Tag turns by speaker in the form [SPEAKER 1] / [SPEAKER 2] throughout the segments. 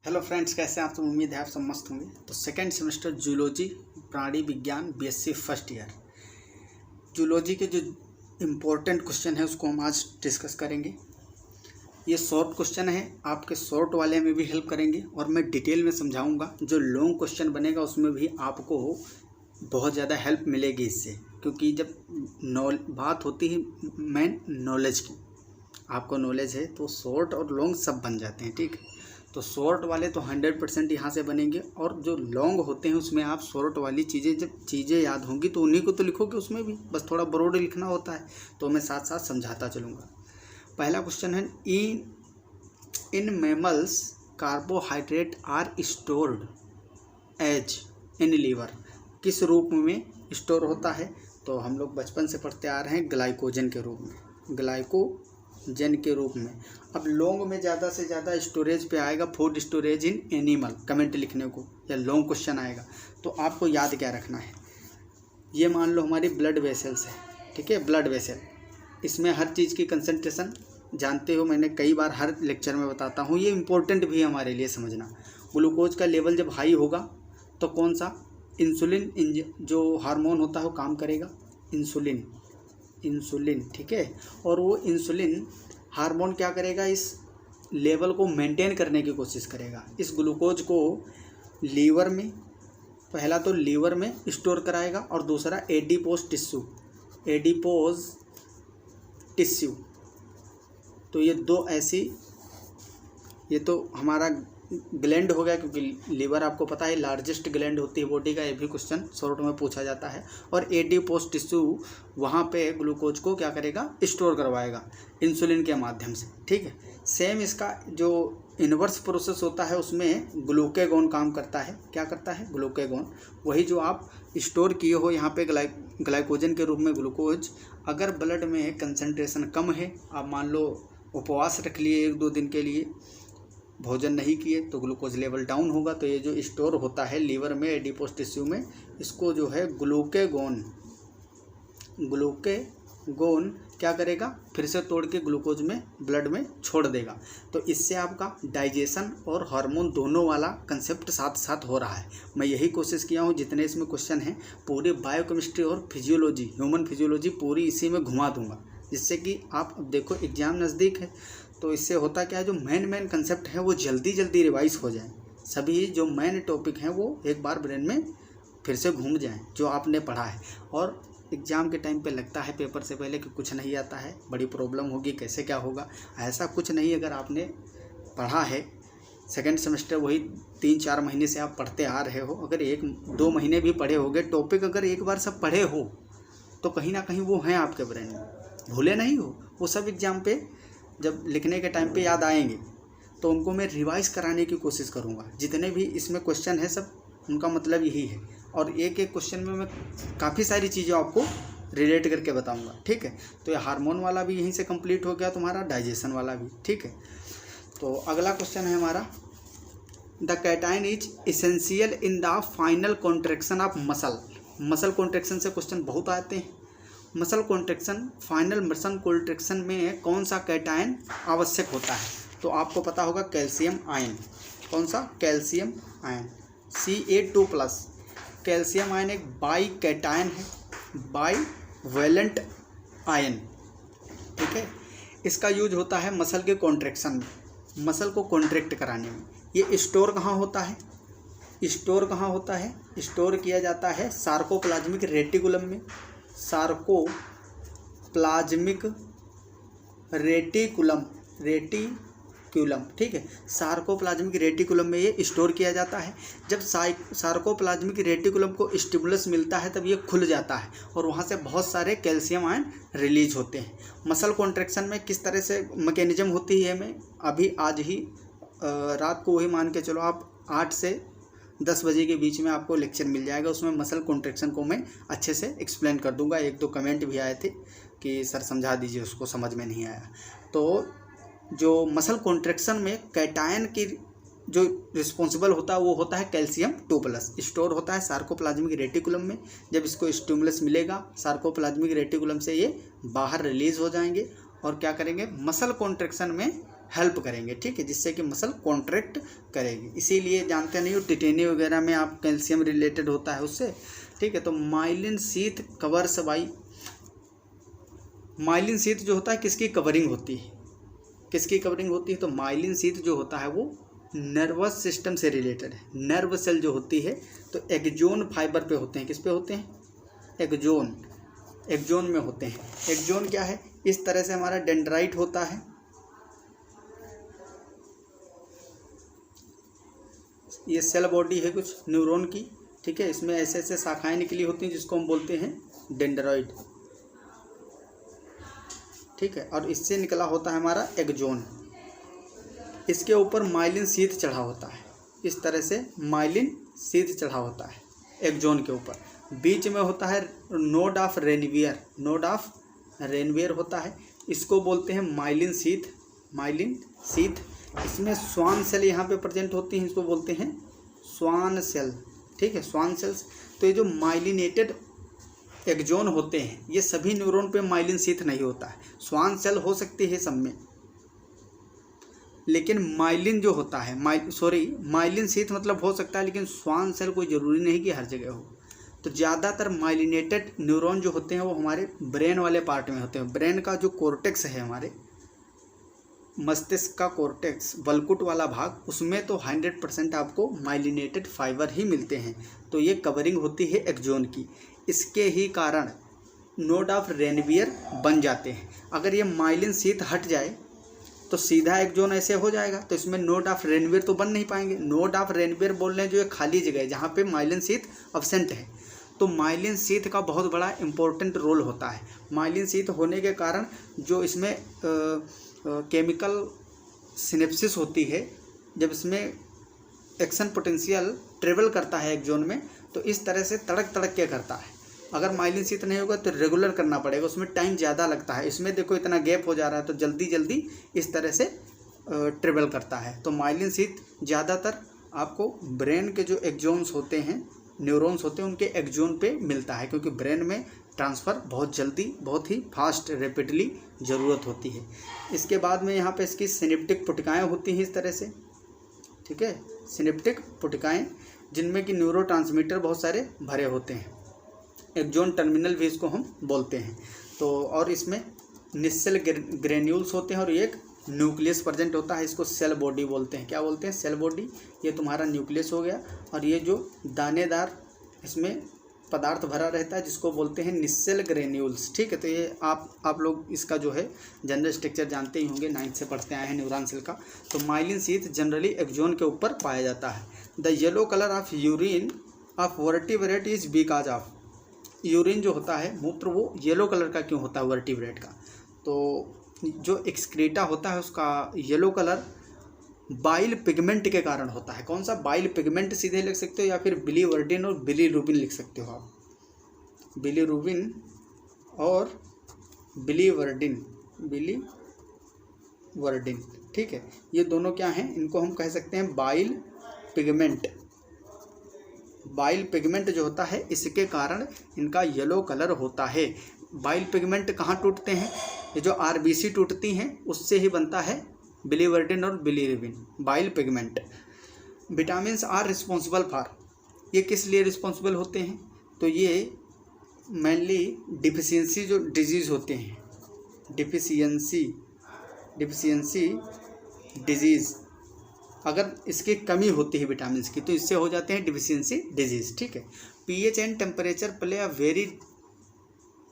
[SPEAKER 1] Hello friends, कैसे हैं आप? तो उम्मीद है आप सब मस्त होंगे। तो सेकंड सेमेस्टर जूलॉजी प्राणी विज्ञान बीएससी फर्स्ट ईयर जूलॉजी के जो इम्पोर्टेंट क्वेश्चन है उसको हम आज डिस्कस करेंगे। ये शॉर्ट क्वेश्चन है, आपके शॉर्ट वाले में भी हेल्प करेंगे और मैं डिटेल में समझाऊंगा। जो लॉन्ग क्वेश्चन बनेगा उसमें भी आपको बहुत ज़्यादा हेल्प मिलेगी इससे, क्योंकि जब बात होती है मेन नॉलेज की, आपको नॉलेज है तो शॉर्ट और लॉन्ग सब बन जाते हैं। ठीक, तो शॉर्ट वाले तो 100% यहाँ से बनेंगे, और जो लॉन्ग होते हैं उसमें आप शॉर्ट वाली चीज़ें जब चीज़ें याद होंगी तो उन्हीं को तो लिखोगे, उसमें भी बस थोड़ा ब्रॉड लिखना होता है। तो मैं साथ साथ समझाता चलूँगा। पहला क्वेश्चन है, in mammals carbohydrate are stored as in liver. किस रूप में स्टोर होता है? तो हम लोग बचपन से पढ़ते आ रहे हैं ग्लाइकोजन के रूप में, ग्लाइकोजन के रूप में। अब लॉन्ग में ज़्यादा से ज़्यादा स्टोरेज पे आएगा food storage in animal, comment लिखने को, या लॉन्ग क्वेश्चन आएगा। तो आपको याद क्या रखना है, ये मान लो हमारी ब्लड वेसल्स है, ठीक है, ब्लड वेसल, इसमें हर चीज़ की कंसंट्रेशन जानते हो, मैंने कई बार हर लेक्चर में बताता हूँ, ये इंपॉर्टेंट भी है हमारे लिए समझना। ग्लूकोज का लेवल जब हाई होगा तो कौन सा इंसुलिन जो हार्मोन होता है वो काम करेगा, इंसुलिन, ठीक है। और वो इंसुलिन हार्मोन क्या करेगा, इस लेवल को मेंटेन करने की कोशिश करेगा। इस ग्लूकोज को लीवर में, पहला तो लीवर में स्टोर कराएगा, और दूसरा एडिपोज टिश्यू। तो ये दो ऐसी, ये तो हमारा ग्लैंड हो गया, क्योंकि लीवर आपको पता है लार्जेस्ट ग्लैंड होती है बॉडी का, ये भी क्वेश्चन शॉर्ट में पूछा जाता है। और एडिपोज टिश्यू वहाँ पे ग्लूकोज को क्या करेगा, स्टोर करवाएगा इंसुलिन के माध्यम से, ठीक है। सेम इसका जो इन्वर्स प्रोसेस होता है उसमें ग्लूकेगॉन काम करता है। क्या करता है? ग्लूकेगॉन, वही जो आप स्टोर किए हो यहाँ पे ग्लाइकोजन के रूप में ग्लूकोज। अगर ब्लड में कंसंट्रेशन कम है, आप मान लो उपवास रख लिए 1-2 दिन के लिए, भोजन नहीं किए, तो ग्लूकोज लेवल डाउन होगा। तो ये जो स्टोर होता है लीवर में एडिपोज टिश्यू में, इसको जो है ग्लूकेगॉन क्या करेगा, फिर से तोड़ के ग्लूकोज में ब्लड में छोड़ देगा। तो इससे आपका डाइजेशन और हार्मोन दोनों वाला कंसेप्ट साथ साथ हो रहा है। मैं यही कोशिश किया हूँ, जितने इसमें क्वेश्चन हैं पूरी बायोकेमिस्ट्री और फिजियोलॉजी, ह्यूमन फिजियोलॉजी पूरी इसी में घुमा दूंगा, जिससे कि आप, अब देखो एग्जाम नज़दीक है, तो इससे होता क्या है, जो मेन कंसेप्ट है वो जल्दी रिवाइज हो जाए। सभी जो मेन टॉपिक हैं वो एक बार ब्रेन में फिर से घूम जाएं जो आपने पढ़ा है। और एग्ज़ाम के टाइम पे लगता है पेपर से पहले कि कुछ नहीं आता है, बड़ी प्रॉब्लम होगी, कैसे क्या होगा, ऐसा कुछ नहीं। अगर आपने पढ़ा है सेकंड सेमेस्टर, वही 3-4 महीने से आप पढ़ते आ रहे हो, अगर 1-2 महीने भी पढ़े होगे टॉपिक, अगर एक बार सब पढ़े हो तो कहीं ना कहीं वो हैं आपके ब्रेन में, भूले नहीं हो। वो सब एग्ज़ाम पे जब लिखने के टाइम पे याद आएंगे, तो उनको मैं रिवाइज कराने की कोशिश करूँगा। जितने भी इसमें क्वेश्चन है सब उनका मतलब यही है, और एक क्वेश्चन में मैं काफ़ी सारी चीज़ें आपको रिलेट करके बताऊंगा, ठीक है। तो ये हार्मोन वाला भी यहीं से कंप्लीट हो गया तुम्हारा, डाइजेशन वाला भी, ठीक है। तो अगला क्वेश्चन है हमारा, the cation is essential in the final contraction of muscle contraction से क्वेश्चन बहुत आते हैं। Muscle contraction, final muscle contraction में कौन सा कैटाइन आवश्यक होता है? तो आपको पता होगा कैल्शियम आयन। कौन सा? Calcium ion, Ca2+। Calcium ion एक बाई कैटायन है, बाई वैलेंट आयन, ठीक है। इसका यूज होता है मसल के कॉन्ट्रैक्शन में, मसल को कॉन्ट्रैक्ट कराने में। ये स्टोर कहाँ होता है? स्टोर किया जाता है सार्कोप्लाज्मिक रेटिकुलम में, सार्कोप्लाज्मिक रेटिकुलम, ठीक है। सार्कोप्लाज्मिक रेटिकुलम में ये स्टोर किया जाता है। जब सार्कोप्लाज्मिक रेटिकुलम को स्टिमुलस मिलता है तब ये खुल जाता है, और वहाँ से बहुत सारे कैल्शियम आयन रिलीज होते हैं। मसल कॉन्ट्रैक्शन में किस तरह से मैकेनिज्म होती है, मैं अभी आज ही रात को वही मान के चलो, आप 8 से 10 बजे के बीच में आपको लेक्चर मिल जाएगा। उसमें मसल कॉन्ट्रैक्शन को मैं अच्छे से एक्सप्लेन कर दूंगा। 1-2 कमेंट भी आए थे कि सर समझा दीजिए, उसको समझ में नहीं आया। तो जो मसल कॉन्ट्रैक्शन में कैटायन की जो रिस्पॉन्सिबल होता है वो होता है कैल्शियम2+, स्टोर होता है सार्कोप्लाज्मिक रेटिकुलम में। जब इसको स्टिमुलस मिलेगा सार्कोप्लाज्मिक रेटिकुलम से, ये बाहर रिलीज हो जाएंगे और क्या करेंगे, मसल कॉन्ट्रैक्शन में हेल्प करेंगे, ठीक है, जिससे कि मसल कॉन्ट्रैक्ट करेगी। इसीलिए जानते नहीं हो टिटेनी वगैरह में आप कैल्शियम रिलेटेड होता है उससे, ठीक है। तो myelin sheath covers by, myelin sheath जो होता है किसकी कवरिंग होती है, किसकी कवरिंग होती है, तो माइलिन शीथ जो होता है वो नर्वस सिस्टम से रिलेटेड है। नर्व सेल जो होती है तो एक्सोन फाइबर पे होते हैं, किस पे होते हैं, एक्सोन, एक्सोन में होते हैं। एक्सोन क्या है, इस तरह से हमारा डेंड्राइट होता है, ये सेल बॉडी है कुछ न्यूरॉन की, ठीक है। इसमें ऐसे ऐसे शाखाएं निकली होती हैं जिसको हम बोलते हैं डेंड्राइट, ठीक है। और इससे निकला होता है हमारा एक्सोन, इसके ऊपर माइलिन शीथ चढ़ा होता है, इस तरह से माइलिन शीथ चढ़ा होता है एक्सोन के ऊपर। बीच में होता है node of Ranvier, node of Ranvier होता है, इसको बोलते हैं माइलिन शीथ, माइलिन शीथ। इसमें स्वान सेल यहाँ पे प्रेजेंट होती हैं, इसको बोलते हैं स्वान सेल, ठीक है, स्वान सेल्स। तो ये जो माइलिनेटेड एक्सोन होते हैं ये सभी न्यूरॉन पे माइलिन शीथ नहीं होता है, स्वान सेल हो सकती है सब में, लेकिन माइलिन जो होता है माइलिन शीथ मतलब हो सकता है, लेकिन स्वान सेल कोई ज़रूरी नहीं कि हर जगह हो। तो ज़्यादातर माइलिनेटेड न्यूरॉन जो होते हैं वो हमारे ब्रेन वाले पार्ट में होते हैं। ब्रेन का जो कॉर्टेक्स है, हमारे मस्तिष्क का कॉर्टेक्स, बलकुट वाला भाग, उसमें तो 100% आपको माइलिनेटेड फाइबर ही मिलते हैं। तो ये कवरिंग होती है एक्सोन की, इसके ही कारण नोड ऑफ रेनवियर बन जाते हैं। अगर ये माइलिन शीथ हट जाए तो सीधा एक्सोन ऐसे हो जाएगा, तो इसमें नोड ऑफ रेनवियर तो बन नहीं पाएंगे। नोड ऑफ रेनवियर बोल रहे हैं जो ये खाली जगह है जहाँ पे माइलिन शीथ अब्सेंट है। तो माइलिन शीथ का बहुत बड़ा इम्पोर्टेंट रोल होता है। माइलिन शीथ होने के कारण जो इसमें केमिकल सिनेप्सिस होती है, जब इसमें एक्शन पोटेंशियल ट्रेवल करता है एक्सोन में, तो इस तरह से तड़क तड़क के करता है। अगर माइलिन शीथ नहीं होगा तो रेगुलर करना पड़ेगा, उसमें टाइम ज़्यादा लगता है। इसमें देखो इतना गैप हो जा रहा है, तो जल्दी जल्दी इस तरह से ट्रेवल करता है। तो माइलिन शीथ ज़्यादातर आपको ब्रेन के जो एक्सोन्स होते हैं, न्यूरॉन्स होते हैं, उनके एक्सोन पे मिलता है, क्योंकि ब्रेन में ट्रांसफ़र बहुत जल्दी, बहुत ही फास्ट, रैपिडली ज़रूरत होती है। इसके बाद में यहाँ पे इसकी सिनेप्टिक पुटिकाएँ होती हैं इस तरह से, ठीक है, सिनेप्टिक पुटिकाएँ जिनमें कि न्यूरोट्रांसमीटर बहुत सारे भरे होते हैं। एक्सोन टर्मिनल भी इसको हम बोलते हैं। तो और इसमें निस्सेल ग्रेन्यूल्स होते हैं और एक न्यूक्लियस प्रेजेंट होता है, इसको सेल बॉडी बोलते हैं। क्या बोलते हैं, सेल बॉडी। ये तुम्हारा न्यूक्लियस हो गया, और ये जो दानेदार इसमें पदार्थ भरा रहता है जिसको बोलते हैं निस्सेल ग्रेन्यूल्स, ठीक है। तो ये आप लोग इसका जो है जनरल स्ट्रक्चर जानते ही होंगे, 9th से पढ़ते आए हैं न्यूरॉन सेल का। तो माइलिन शीथ जनरली एक्सोन के ऊपर पाया जाता है। The yellow colour of urine of vertebrate is because of, urine जो होता है मूत्र, वो येलो कलर का क्यों होता है वर्टिब्रेट का, तो जो एक्सक्रीटा होता है उसका येलो कलर बाइल पिगमेंट के कारण होता है। कौन सा, बाइल पिगमेंट सीधे लिख सकते हो, या फिर बिलीवर्डिन और बिलीरुबिन लिख सकते हो आप, बिलीरुबिन और बिलीवर्डिन, बिलीवर्डिन, ठीक है। ये दोनों क्या हैं, इनको हम कह सकते हैं बाइल पिगमेंट। बाइल पिगमेंट जो होता है इसके कारण इनका येलो कलर होता है। बाइल पिगमेंट कहाँ टूटते हैं, ये जो आरबीसी टूटती हैं उससे ही बनता है बिलीवर्डिन और bilirubin, bile pigment. Vitamins are responsible for, ये किस लिए रिस्पॉन्सिबल होते हैं, तो ये मेनली डिफिशियंसी जो डिजीज़ होते हैं, डिफिशियंसी डिजीज़, अगर इसकी कमी होती है विटामिन की तो इससे हो जाते हैं डिफिशियंसी डिजीज़, ठीक है। PH and temperature play a very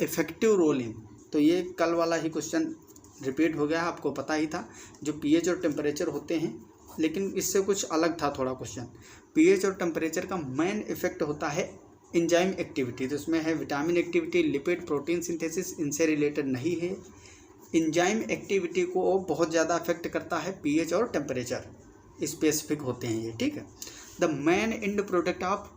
[SPEAKER 1] effective role in, तो ये कल वाला ही क्वेश्चन रिपीट हो गया, आपको पता ही था। जो पीएच और टेम्परेचर होते हैं, लेकिन इससे कुछ अलग था थोड़ा क्वेश्चन। पीएच और टेम्परेचर का मेन इफेक्ट होता है एंजाइम एक्टिविटी, तो इसमें है vitamin activity, lipid, protein synthesis, इनसे रिलेटेड नहीं है। एंजाइम एक्टिविटी को बहुत ज़्यादा अफेक्ट करता है पीएच और टेम्परेचर, स्पेसिफिक होते हैं ये, ठीक है। The main and product of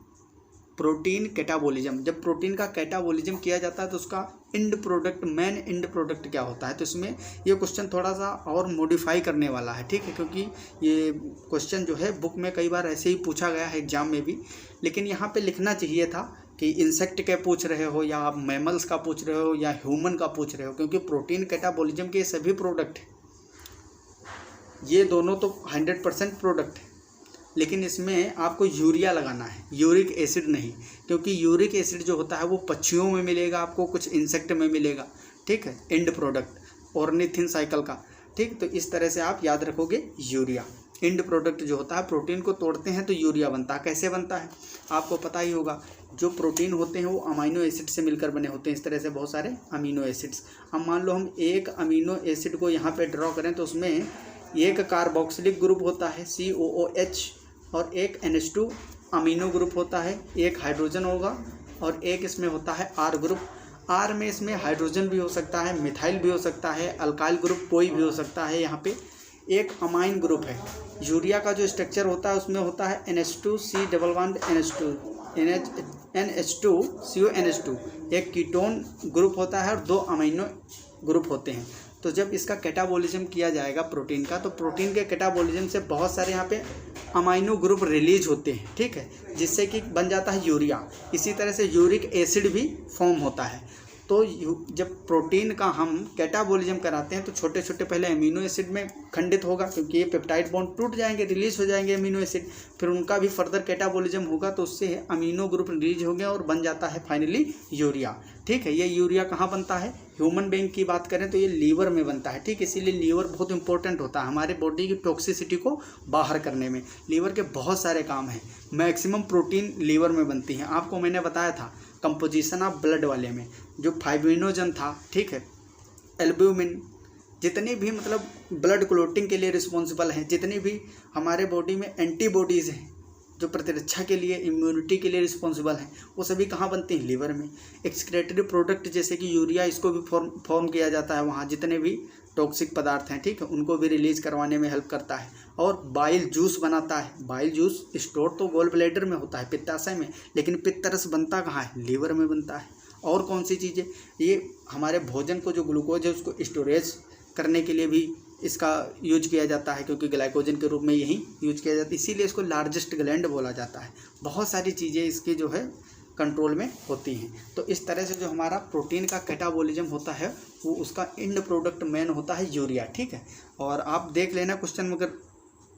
[SPEAKER 1] protein catabolism, जब प्रोटीन का कैटाबोलिज्म किया जाता है तो उसका and product, main and product क्या होता है, तो इसमें ये क्वेश्चन थोड़ा सा और मॉडिफाई करने वाला है, ठीक है, क्योंकि ये क्वेश्चन जो है बुक में कई बार ऐसे ही पूछा गया है एग्जाम में भी, लेकिन यहाँ पे लिखना चाहिए था कि इंसेक्ट के पूछ रहे हो या आप मैमल्स का पूछ रहे हो या ह्यूमन का पूछ रहे हो, क्योंकि प्रोटीन कैटाबोलिज्म के सभी प्रोडक्ट ये दोनों तो 100% प्रोडक्ट है, लेकिन इसमें आपको यूरिया लगाना है, यूरिक एसिड नहीं, क्योंकि यूरिक एसिड जो होता है वो पक्षियों में मिलेगा, आपको कुछ इंसेक्ट में मिलेगा, ठीक है, एंड प्रोडक्ट ऑर्निथिन साइकिल का, ठीक। तो इस तरह से आप याद रखोगे यूरिया। एंड प्रोडक्ट जो होता है, प्रोटीन को तोड़ते हैं तो यूरिया बनता है। कैसे बनता है आपको पता ही होगा, जो प्रोटीन होते हैं वो अमीनो एसिड से मिलकर बने होते हैं, इस तरह से बहुत सारे अमीनो एसिड्स। अब मान लो हम एक अमीनो एसिड को यहाँ पे ड्रॉ करें तो उसमें एक कार्बोक्सिलिक ग्रुप होता है COOH और एक NH2 अमीनो ग्रुप होता है, एक हाइड्रोजन होगा और एक इसमें होता है R ग्रुप। R में इसमें हाइड्रोजन भी हो सकता है, मिथाइल भी हो सकता है, अल्काइल ग्रुप कोई भी हो सकता है। यहाँ पे एक अमाइन ग्रुप है। यूरिया का जो स्ट्रक्चर होता है उसमें होता है NH2CONH2 एक कीटोन ग्रुप होता है और 2 अमीनो ग्रुप होते हैं। तो जब इसका कैटाबॉलिज्म किया जाएगा प्रोटीन का, तो प्रोटीन के कैटाबॉलिज्म से बहुत सारे यहाँ पे अमीनो ग्रुप रिलीज होते हैं, ठीक है, जिससे कि बन जाता है यूरिया। इसी तरह से यूरिक एसिड भी फॉर्म होता है। तो जब प्रोटीन का हम कैटाबॉलिज्म कराते हैं तो छोटे छोटे पहले अमीनो एसिड में खंडित होगा, क्योंकि ये पेप्टाइड बॉन्ड टूट जाएंगे, रिलीज हो जाएंगे अमीनो एसिड, फिर उनका भी फर्दर कैटाबॉलिज्म होगा तो उससे अमीनो ग्रुप रिलीज होंगे और बन जाता है फाइनली यूरिया, ठीक है। ये यूरिया कहाँ बनता है, ह्यूमन बीइंग की बात करें तो ये लीवर में बनता है, ठीक। इसीलिए लीवर बहुत इंपॉर्टेंट होता है हमारे बॉडी की टॉक्सिसिटी को बाहर करने में। लीवर के बहुत सारे काम हैं, मैक्सिमम प्रोटीन लीवर में बनती हैं। आपको मैंने बताया था कंपोजिशन ऑफ ब्लड वाले में, जो फाइब्रिनोजन था, ठीक है, एल्ब्यूमिन, जितनी भी मतलब ब्लड क्लोटिंग के लिए रिस्पॉन्सिबल हैं, जितनी भी हमारे बॉडी में एंटीबॉडीज़ हैं जो प्रतिरक्षा के लिए, इम्यूनिटी के लिए रिस्पॉन्सिबल हैं, वो सभी कहाँ बनते हैं, लीवर में। एक्सक्रेटरी प्रोडक्ट जैसे कि यूरिया, इसको भी फॉर्म किया जाता है वहाँ, जितने भी टॉक्सिक पदार्थ हैं, ठीक है, उनको भी रिलीज करवाने में हेल्प करता है। और बाइल जूस बनाता है। बाइल जूस स्टोर तो गोल ब्लैडर में होता है, पित्ताशय में, लेकिन पित्तरस बनता कहाँ है, लीवर में बनता है। और कौन सी चीज़ें, ये हमारे भोजन को जो ग्लूकोज है उसको स्टोरेज करने के लिए भी इसका यूज किया जाता है, क्योंकि ग्लाइकोजन के रूप में यही यूज किया जाता है, इसीलिए इसको लार्जेस्ट ग्लैंड बोला जाता है। बहुत सारी चीज़ें इसकी जो है कंट्रोल में होती हैं। तो इस तरह से जो हमारा प्रोटीन का कैटाबॉलिज्म होता है वो उसका एंड प्रोडक्ट मेन होता है यूरिया, ठीक है। और आप देख लेना क्वेश्चन में अगर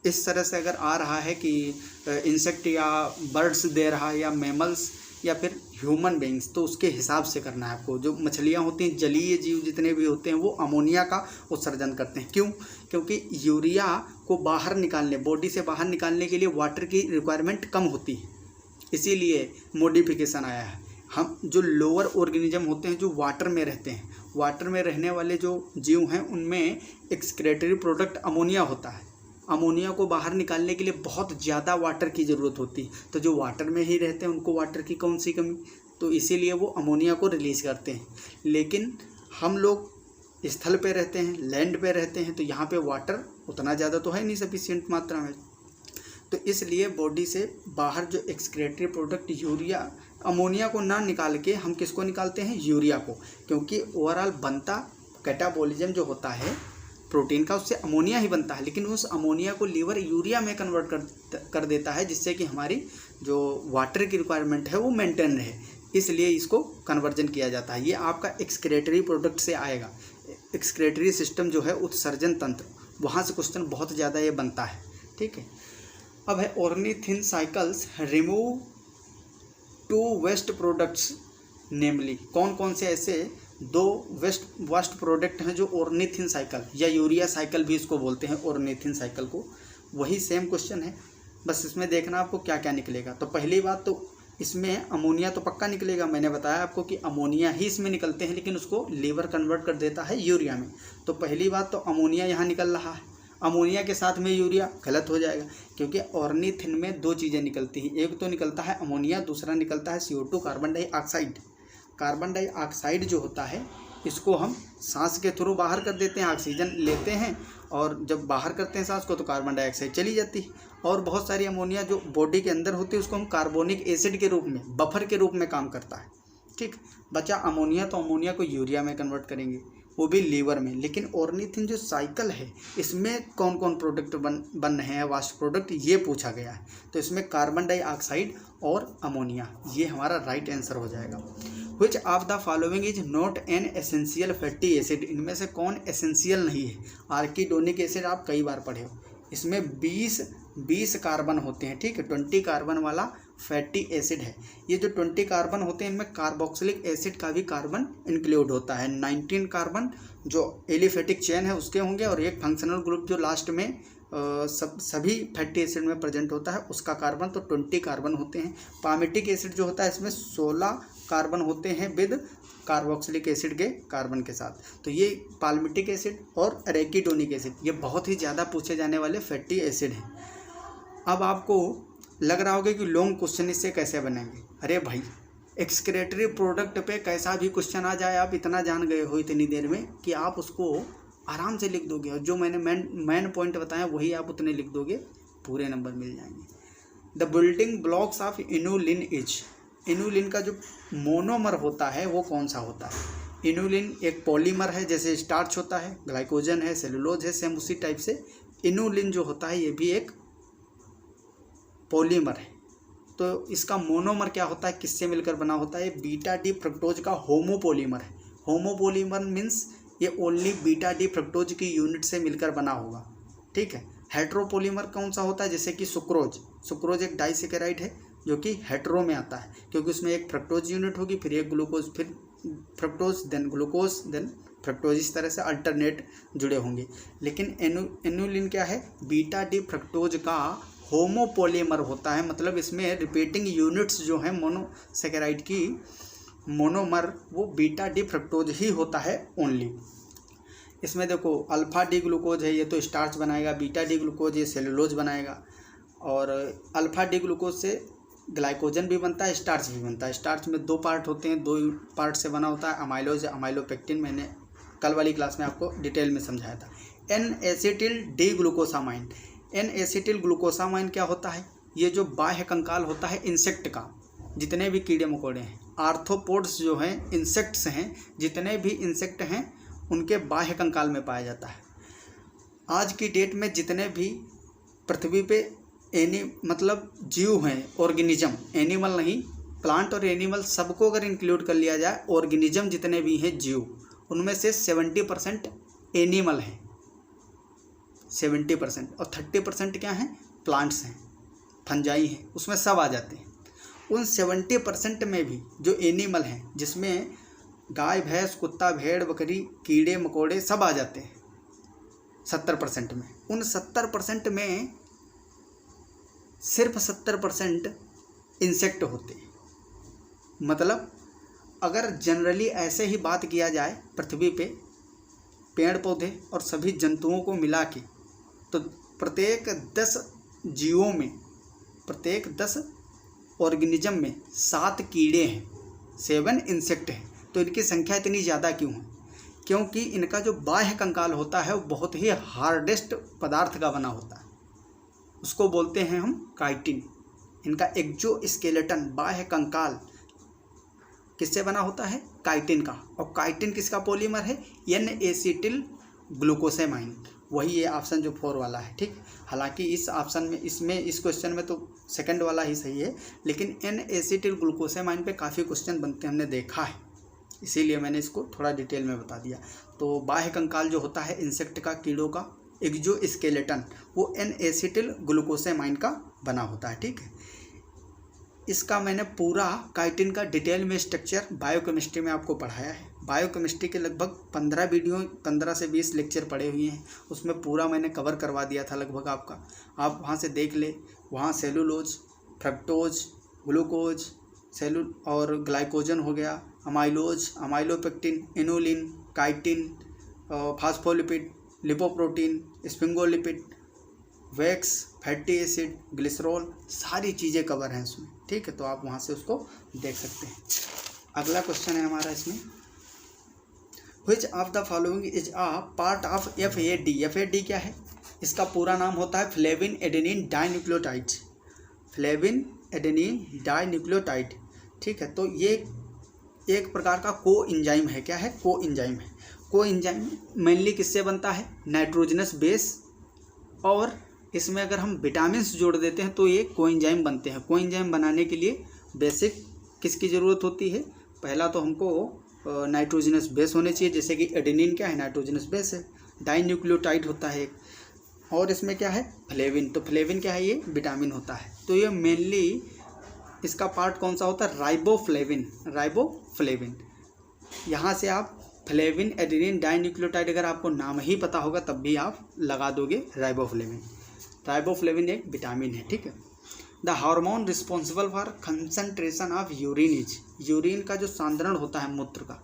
[SPEAKER 1] इस तरह से अगर आ रहा है कि इंसेक्ट या बर्ड्स दे रहा है या मैमल्स या फिर ह्यूमन बीइंग्स, तो उसके हिसाब से करना है आपको। जो मछलियाँ होती हैं, जलीय जीव जितने भी होते हैं, वो अमोनिया का उत्सर्जन करते हैं। क्यों? क्योंकि यूरिया को बाहर निकालने, बॉडी से बाहर निकालने के लिए वाटर की रिक्वायरमेंट कम होती है, इसीलिए मॉडिफिकेशन आया है। हम जो लोअर ऑर्गेनिज्म होते हैं जो वाटर में रहते हैं, वाटर में रहने वाले जो जीव हैं उनमें एक्सक्रेटरी प्रोडक्ट अमोनिया होता है। अमोनिया को बाहर निकालने के लिए बहुत ज़्यादा वाटर की ज़रूरत होती है, तो जो वाटर में ही रहते हैं उनको वाटर की कौन सी कमी, तो इसीलिए वो अमोनिया को रिलीज़ करते हैं। लेकिन हम लोग स्थल पे रहते हैं, लैंड पे रहते हैं, तो यहाँ पे वाटर उतना ज़्यादा तो है नहीं सफिशिएंट मात्रा में, तो इसलिए बॉडी से बाहर जो एक्सक्रेटरी प्रोडक्ट यूरिया, अमोनिया को ना निकाल के हम किसको निकालते हैं, यूरिया को, क्योंकि ओवरऑल बनता कैटाबॉलिज्म जो होता है प्रोटीन का उससे अमोनिया ही बनता है, लेकिन उस अमोनिया को लीवर यूरिया में कन्वर्ट कर देता है, जिससे कि हमारी जो वाटर की रिक्वायरमेंट है वो मेंटेन रहे, इसलिए इसको कन्वर्जन किया जाता है। ये आपका एक्सक्रेटरी प्रोडक्ट से आएगा। एक्सक्रेटरी सिस्टम जो है उत्सर्जन तंत्र, वहाँ से क्वेश्चन बहुत ज़्यादा ये बनता है, ठीक है। अब है ornithine cycles remove 2 waste products, namely कौन कौन से ऐसे 2 वेस्ट प्रोडक्ट हैं जो ऑर्निथिन साइकिल या यूरिया साइकिल भी इसको बोलते हैं, ऑर्निथिन साइकिल को। वही सेम क्वेश्चन है, बस इसमें देखना आपको क्या क्या निकलेगा। तो पहली बात तो इसमें अमोनिया तो पक्का निकलेगा, मैंने बताया आपको कि अमोनिया ही इसमें निकलते हैं, लेकिन उसको लीवर कन्वर्ट कर देता है यूरिया में। तो पहली बात तो अमोनिया यहाँ निकल रहा है, अमोनिया के साथ में यूरिया गलत हो जाएगा, क्योंकि ऑर्निथिन में 2 चीज़ें निकलती हैं, एक तो निकलता है अमोनिया, दूसरा निकलता है CO2 carbon dioxide. Carbon dioxide जो होता है इसको हम सांस के थ्रू बाहर कर देते हैं, ऑक्सीजन लेते हैं और जब बाहर करते हैं सांस को तो कार्बन डाइऑक्साइड चली जाती है। और बहुत सारी अमोनिया जो बॉडी के अंदर होती है उसको हम कार्बोनिक एसिड के रूप में, बफर के रूप में काम करता है, ठीक। बचा अमोनिया, तो अमोनिया को यूरिया में कन्वर्ट करेंगे, वो भी लीवर में। लेकिन ऑर्निथिन जो साइकिल है इसमें कौन कौन प्रोडक्ट बन रहे हैं, वास्ट प्रोडक्ट, ये पूछा गया है। तो इसमें कार्बन डाइऑक्साइड और अमोनिया, ये हमारा राइट आंसर हो जाएगा। Which of the following is not an essential fatty acid, इनमें से कौन एसेंशियल नहीं है। आर्किडोनिक एसिड आप कई बार पढ़े हो, इसमें 20 कार्बन होते हैं, ठीक है, 20 कार्बन वाला फैटी एसिड है। ये जो 20 कार्बन होते हैं इनमें कार्बोक्सिलिक एसिड का भी कार्बन इंक्लूड होता है। 19 कार्बन जो एलिफेटिक चेन है उसके होंगे और एक फंक्शनल ग्रुप जो लास्ट में सभी फैटी एसिड में प्रेजेंट होता है उसका कार्बन, तो 20 कार्बन होते हैं। पामिटिक एसिड जो होता है इसमें 16 कार्बन होते हैं विद कार्बोक्सिलिक एसिड के कार्बन के साथ। तो ये पाल्मिटिक एसिड और एरेकिडोनिक एसिड ये बहुत ही ज़्यादा पूछे जाने वाले फैटी एसिड हैं। अब आपको लग रहा होगा कि लॉन्ग क्वेश्चन इससे कैसे बनेंगे। अरे भाई, एक्सक्रेटरी प्रोडक्ट पे कैसा भी क्वेश्चन आ जाए आप इतना जान गए हो इतनी देर में कि आप उसको आराम से लिख दोगे, और जो मैंने मेन पॉइंट बताया वही आप उतने लिख दोगे, पूरे नंबर मिल जाएंगे। The building blocks of inulin is, inulin का जो मोनोमर होता है वो कौन सा होता है। इनुलिन एक पॉलीमर है, जैसे स्टार्च होता है, ग्लाइकोजन है, सेलुलोज है, सेम उसी टाइप से इनुलिन जो होता है ये भी एक पॉलीमर है। तो इसका मोनोमर क्या होता है, किससे मिलकर बना होता है, बीटा डी फ्रक्टोज का होमोपोलीमर है। होमोपोलीमर मीन्स ये ओनली बीटा डी फ्रक्टोज की यूनिट से मिलकर बना होगा, ठीक है। हेट्रोपोलीमर कौन सा होता है, जैसे कि सुक्रोज, सुक्रोज एक डाइसेकेराइड है जो कि हेट्रो में आता है, क्योंकि उसमें एक फ्रक्टोज यूनिट होगी, फिर एक ग्लूकोज, फिर fructose, then glucose, then fructose, इस तरह से अल्टरनेट जुड़े होंगे। लेकिन इनुलिन क्या है, बीटा डी फ्रक्टोज का होमोपोलीमर होता है, मतलब इसमें रिपीटिंग यूनिट्स जो हैं मोनोसेकेराइड की मोनोमर वो बीटा डी फ्रक्टोज ही होता है ओनली। इसमें देखो अल्फा डी ग्लूकोज है, ये तो स्टार्च बनाएगा, बीटा डी ग्लूकोज ये सेलुलोज बनाएगा, और अल्फा डी ग्लूकोज से ग्लाइकोजन भी बनता है, स्टार्च भी बनता है। स्टार्च में 2 पार्ट होते हैं, 2 पार्ट से बना होता है, अमाइलोज अमाइलोपेक्टिन, मैंने कल वाली क्लास में आपको डिटेल में समझाया था। N acetyl D glucosamine, N acetyl glucosamine क्या होता है, ये जो बाह्य कंकाल होता है इंसेक्ट का, जितने भी कीड़े मकोड़े हैं, आर्थ्रोपोड्स जो हैं इंसेक्ट्स हैं, जितने भी इंसेक्ट हैं उनके बाह्य कंकाल में पाया जाता है। आज की डेट में जितने भी पृथ्वी पे मतलब जीव हैं, ऑर्गेनिज्म, एनिमल नहीं, प्लांट और एनिमल सबको अगर इंक्लूड कर लिया जाए, ऑर्गेनिज्म जितने भी हैं जीव, उनमें से 70% एनिमल हैं, 70%, और 30% क्या हैं, प्लांट्स हैं, फंजाई हैं, उसमें सब आ जाते हैं। उन 70% में भी जो एनिमल हैं, जिसमें गाय भैंस कुत्ता भेड़ बकरी कीड़े मकोड़े सब आ जाते हैं 70% में, उन 70% में सिर्फ 70% इंसेक्ट होते हैं। मतलब अगर जनरली ऐसे ही बात किया जाए पृथ्वी पे पेड़ पौधे और सभी जंतुओं को मिला के, तो प्रत्येक 10 जीवों में, प्रत्येक 10 ऑर्गेनिज्म में 7 कीड़े हैं, 7 इंसेक्ट हैं। तो इनकी संख्या इतनी ज़्यादा क्यों है, क्योंकि इनका जो बाह्य कंकाल होता है वो बहुत ही हार्डेस्ट पदार्थ का बना होता है, उसको बोलते हैं हम काइटिन। इनका एक्सोस्केलेटन बाह्य कंकाल किससे बना होता है, काइटिन का, और काइटिन किसका पॉलीमर है, एन एसिटिल ग्लूकोसेमाइन, वही ये ऑप्शन जो 4 वाला है, ठीक। हालांकि इस ऑप्शन में इस क्वेश्चन में तो सेकंड वाला ही सही है, लेकिन एन एसिटिल ग्लूकोसेमाइन पे काफ़ी क्वेश्चन बनते हमने देखा है, इसीलिए मैंने इसको थोड़ा डिटेल में बता दिया। तो बाह्य कंकाल जो होता है इंसेक्ट का, कीड़ों का, एक्सोस्केलेटन, वो एन एसिटिल ग्लूकोसेमाइन का बना होता है, ठीक है। इसका मैंने पूरा काइटिन का डिटेल में स्ट्रक्चर बायोकेमिस्ट्री में आपको पढ़ाया है। बायोकेमिस्ट्री के लगभग 15 वीडियो, 15 से 20 लेक्चर पढ़े हुए हैं, उसमें पूरा मैंने कवर करवा दिया था लगभग आपका, आप वहाँ से देख ले। वहाँ सेलुलोज, फ्रक्टोज, ग्लूकोज, और ग्लाइकोजन हो गया, amylose, amylopectin, inulin, chitin, phospholipid, lipoprotein, sphingolipid, wax, fatty acid, glycerol, सारी चीज़ें कवर हैं उसमें, ठीक है। तो आप वहाँ से उसको देख सकते हैं। अगला क्वेश्चन है हमारा इसमें, which of the following is a part of FAD। FAD क्या है, इसका पूरा नाम होता है flavin adenine dinucleotide, flavin adenine dinucleotide, ठीक है। तो ये एक प्रकार का को एंजाइम है, क्या है, को एंजाइम है। को एंजाइम मेनली किससे बनता है, नाइट्रोजनस बेस, और इसमें अगर हम विटामिन्स जोड़ देते हैं तो ये कोएंजाइम बनते हैं। कोएंजाइम बनाने के लिए बेसिक किसकी ज़रूरत होती है, पहला तो हमको नाइट्रोजनस बेस होने चाहिए, जैसे कि एडेनिन क्या है, नाइट्रोजनस बेस है। डाइन्यूक्लियोटाइड होता है एक, और इसमें क्या है, फ्लेविन। तो फ्लेविन क्या है, ये विटामिन होता है। तो ये मेनली इसका पार्ट कौन सा होता है, राइबोफ्लेविन। राइबोफ्लेविन, यहाँ से आप फ्लेविन, एडेनिन, डाइन्यूक्लियोटाइड अगर आपको नाम ही पता होगा तब भी आप लगा दोगे राइबोफ्लेविन। राइबोफ्लेविन एक विटामिन है, ठीक है। The hormone responsible for concentration of urine is, urine का जो सांद्रण होता है मूत्र का,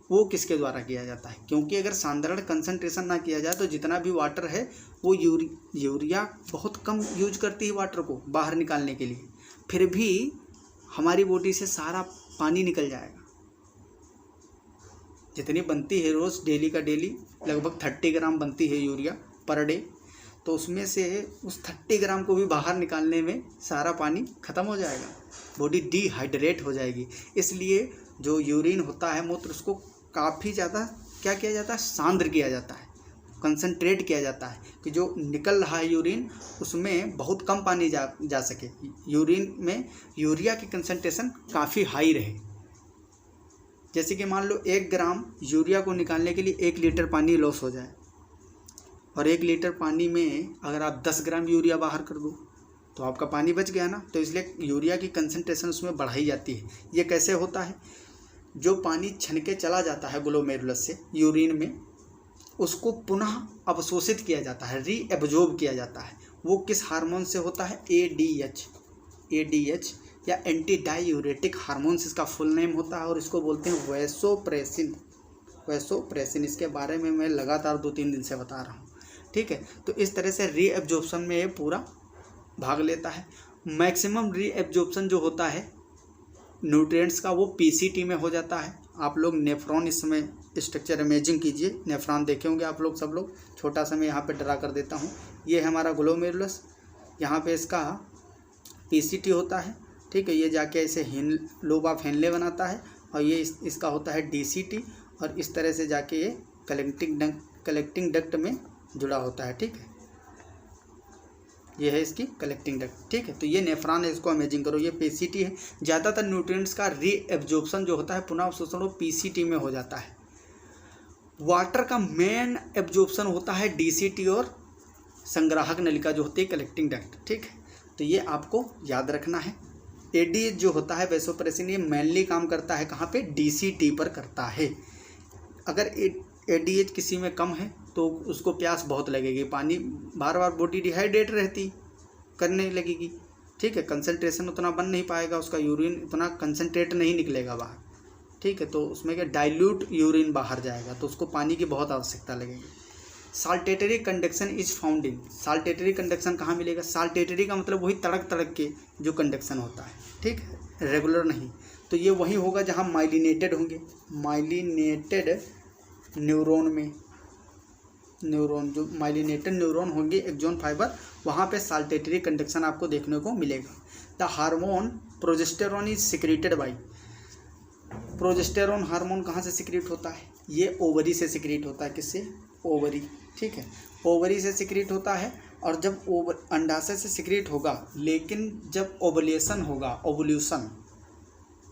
[SPEAKER 1] वो किसके द्वारा किया जाता है? क्योंकि अगर सांद्रण कंसंट्रेशन ना किया जाए तो जितना भी वाटर है वो यूरिया बहुत कम यूज करती है वाटर को बाहर निकालने के लिए, फिर भी हमारी बॉडी से सारा पानी निकल जाएगा। जितनी बनती है रोज़ डेली का डेली लगभग 30 ग्राम बनती है यूरिया पर डे, तो उसमें से उस 30 ग्राम को भी बाहर निकालने में सारा पानी ख़त्म हो जाएगा, बॉडी डिहाइड्रेट हो जाएगी। इसलिए जो यूरिन होता है मूत्र, उसको काफ़ी ज़्यादा क्या किया जाता है, सांद्र किया जाता है, कंसंट्रेट किया जाता है कि जो निकल रहा है यूरिन उसमें बहुत कम पानी जा सके, यूरिन में यूरिया की कंसंट्रेशन काफ़ी हाई रहे। जैसे कि मान लो 1 ग्राम यूरिया को निकालने के लिए 1 लीटर पानी लॉस हो जाए, और 1 लीटर पानी में अगर आप 10 ग्राम यूरिया बाहर कर दो तो आपका पानी बच गया ना। तो इसलिए यूरिया की कंसंट्रेशन उसमें बढ़ाई जाती है। ये कैसे होता है, जो पानी छनके चला जाता है ग्लोमेरुलस से यूरिन में, उसको पुनः अवशोषित किया जाता है, रीएब्जॉर्ब किया जाता है। वो किस हार्मोन से होता है, एडीएच या एंटी डायूरेटिक हार्मोन्स इसका फुल नेम होता है, और इसको बोलते हैं वैसोप्रेसिन। इसके बारे में मैं लगातार 2-3 दिन से बता रहा हूँ, ठीक है। तो इस तरह से रीएब्जॉर्प्शन में ये पूरा भाग लेता है। मैक्सिमम रीएब्जॉर्प्शन जो होता है न्यूट्रिएंट्स का, वो पीसीटी में हो जाता है। आप लोग नेफ्रॉन इस समय स्ट्रक्चर इमेजिंग कीजिए, नेफ्रॉन देखे होंगे आप लोग सब लोग। छोटा सा मैं यहाँ पे ड्रा कर देता हूँ। ये है हमारा ग्लोमेरुलस, यहाँ पे इसका पीसीटी होता है, ठीक है। ये जाके ऐसे लोब ऑफ हेनले बनाता है, और ये इसका होता है डीसीटी, और इस तरह से जाके ये कलेक्टिंग डक्ट में जुड़ा होता है, ठीक है। ये है इसकी कलेक्टिंग डक्ट, ठीक है। तो ये नेफ्रॉन है, इसको इमेजिंग करो, ये पीसीटी है। ज़्यादातर न्यूट्रिएंट्स का रीएब्जॉर्प्शन जो होता है, पुनः अवशोषण, वो पीसीटी में हो जाता है। वाटर का मेन एब्जॉर्प्शन होता है डीसीटी और संग्राहक नलिका जो होती है कलेक्टिंग डक्ट, ठीक है। तो ये आपको याद रखना है। एडीएच जो होता है वैसोप्रेसिन, ये मेनली काम करता है कहाँ पे, डीसीटी पर करता है। अगर एडीएच किसी में कम है तो उसको प्यास बहुत लगेगी, पानी बार बार बॉडी डिहाइड्रेट रहती करने लगेगी, ठीक है। कंसंट्रेशन उतना बन नहीं पाएगा, उसका यूरिन उतना कंसंट्रेट नहीं निकलेगा बाहर, ठीक है। तो उसमें क्या डाइल्यूट यूरिन बाहर जाएगा, तो उसको पानी की बहुत आवश्यकता लगेगी। Saltatory conduction is found in, saltatory conduction कहाँ मिलेगा, साल्टेटरी का मतलब वही तड़क तड़क के जो कंडक्शन होता है, ठीक है, रेगुलर नहीं। तो ये वही होगा जहाँ माइलिनेटेड होंगे, माइलिनेटेड न्यूरॉन में, न्यूरॉन जो माइलिनेटेड न्यूरॉन होंगे एक्सोन फाइबर, वहाँ पे साल्टेटरी कंडक्शन आपको देखने को मिलेगा। The hormone progesterone is secreted by, progesterone hormone कहाँ से सिक्रेट होता है, ये ओवरी से सिक्रेट होता है। किससे, ओवरी, ठीक है, ओवरी से सिक्रेट होता है। और जब अंडाशय से सिक्रेट होगा, लेकिन जब ओवुलेशन होगा,